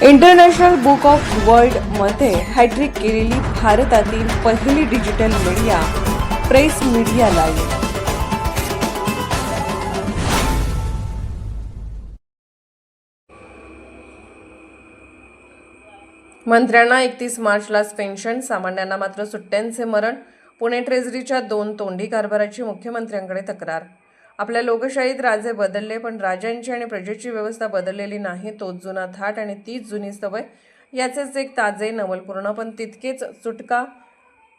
International book of वर्ल्डमध्ये hat trick केलेली भारतातील पहिली digital media press media live. मंत्र्यांना 31 मार्चलाच पेन्शन, सामान्यांना मात्र सुट्ट्यांचे मरण. पुणे ट्रेझरीच्या 2 तोंडी कारभाराची मुख्यमंत्र्यांकडे तक्रार. आपल्या लोकशाहीत राजे बदलले, पण राजांची आणि प्रजेची व्यवस्था बदललेली नाही. तोच जुना थाट आणि तीच जुनी सवय. याचेच एक ताजे, नवलपूर्ण पण तितकेच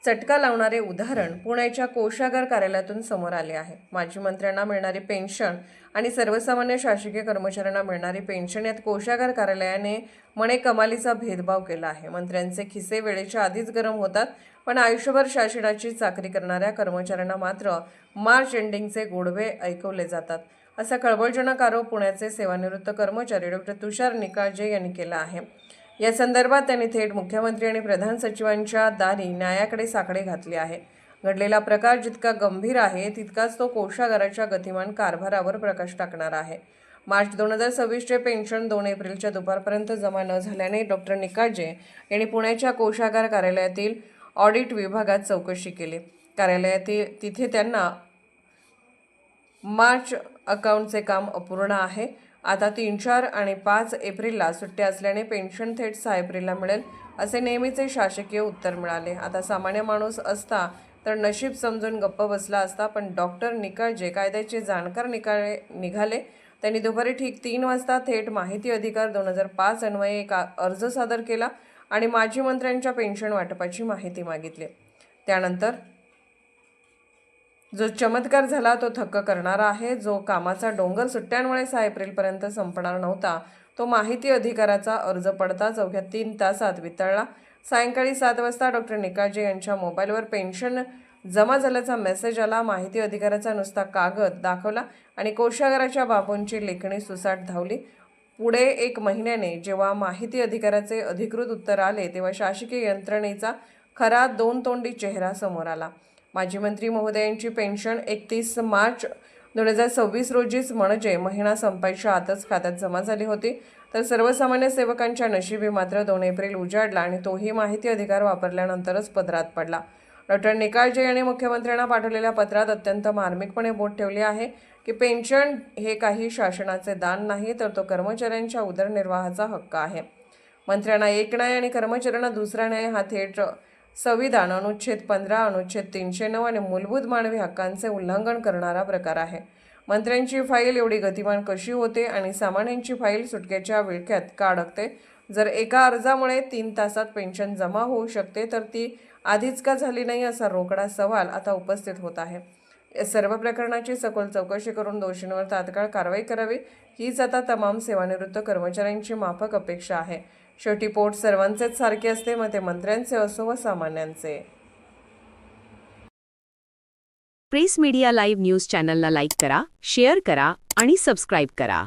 चटका लावणारे उदाहरण पुण्याच्या कोषागार कार्यालयातून समोर आले आहे. माजी मंत्र्यांना मिळणारी पेन्शन आणि सर्वसामान्य शासकीय कर्मचाऱ्यांना मिळणारी पेन्शन यात कोषागार कार्यालयाने म्हणे कमालीचा भेदभाव केला आहे. मंत्र्यांचे खिसे वेळेच्या आधीच गरम होतात, पण आयुष्यभर शासनाची चाकरी करणाऱ्या कर्मचाऱ्यांना मात्र मार्च एंडिंगचे गोडवे ऐकवले जातात, असा खळबळजनक आरोप पुण्याचे सेवानिवृत्त कर्मचारी डॉ. तुषार निकाळजे यांनी केला आहे. या संदर्भात त्यांनी थेट मुख्यमंत्री आणि प्रधान सचिवांच्या दारी न्यायाकडे साकडे घातले आहे. घडलेला प्रकार जितका गंभीर आहे, तितकाच तो कोषागाराच्या गतिमान कारभारावर प्रकाश टाकणारा आहे. मार्च 2026चे पेन्शन 2 एप्रिलच्या दुपारपर्यंत जमा न झाल्याने डॉ. निकाळजे यांनी पुण्याच्या कोषागार कार्यालयातील ऑडिट विभागात चौकशी केली. कार्यालयातील तिथे त्यांना मार्च अकाउंटचे काम अपूर्ण आहे. आता 3, 4 आणि 5 एप्रिलला सुट्ट्या असल्याने पेन्शन थेट 6 एप्रिलला मिळेल, असे नेहमीचे शासकीय उत्तर मिळाले. आता सामान्य माणूस असता तर नशीब समजून गप्प बसला असता, पण डॉक्टर निकाळजे कायद्याचे जाणकार निघाले. त्यांनी दुपारी ठीक 3 वाजता थेट माहिती अधिकार 2005 अन्वये एक अर्ज सादर केला आणि माजी मंत्र्यांच्या पेन्शन वाटपाची माहिती मागितली. त्यानंतर जो चमत्कार झाला तो थक्क करणारा आहे. जो कामाचा डोंगर सुट्ट्यांमुळे 6 एप्रिलपर्यंत संपणार नव्हता, तो माहिती अधिकाराचा अर्ज पडताच अवघ्या 3 तासात वितळला. सायंकाळी 7 वाजता डॉ. निकाळजे यांच्या मोबाईलवर पेन्शन जमा झाल्याचा मेसेज आला. माहिती अधिकाराचा नुसता कागद दाखवला आणि कोषागाराच्या बाबूंची लेखणी सुसाट धावली. पुढे 1 महिन्याने जेव्हा माहिती अधिकाराचे अधिकृत उत्तर आले, तेव्हा शासकीय यंत्रणेचा खरा 2 तोंडी चेहरा समोर आला. माजी मंत्री महोदयांची पेन्शन 31 मार्च 2026 रोजीच, म्हणजे महिना संपायच्या आतच खात्यात जमा झाली होती. तर सर्वसामान्य सेवकांच्या नशिबी मात्र 2 एप्रिल उजाडला आणि तोही माहिती अधिकार वापरल्यानंतरच पदरात पडला. डॉ. निकाळजे यांनी मुख्यमंत्र्यांना पाठवलेल्या पत्रात अत्यंत मार्मिकपणे बोट ठेवले आहे की पेन्शन हे काही शासनाचे दान नाही, तर तो कर्मचाऱ्यांच्या उदरनिर्वाहाचा हक्क आहे. मंत्र्यांना एक न्याय आणि कर्मचाऱ्यांना दुसरा न्याय हा थेट संविधान अनुच्छेद 15, अनुच्छेद 309 आणि मूलभूत मानवी हक्कांचे उल्लंघन करणारा प्रकार आहे. मंत्र्यांची फाईल एवढी गतिमान कशी होते आणि सामान्यांची फाईल सुटकेच्या विळख्यात का अडकते? जर एका अर्जामुळे 3 तासात पेन्शन जमा होऊ शकते, तर ती आधीच का झाली नाही, असा रोकडा सवाल आता उपस्थित होत आहे. या सर्व प्रकरणाची सखोल चौकशी करून दोषींवर तात्काळ कारवाई करावी, हीच आता तमाम सेवानिवृत्त कर्मचाऱ्यांची माफक अपेक्षा आहे. शेवटी पोट सर्वांचेच सारखे असते, मग ते मंत्र्यांचे असो व सामान्यांचे. प्रेस मीडिया लाईव्ह न्यूज चॅनलला लाईक करा, शेअर करा आणि सबस्क्राईब करा.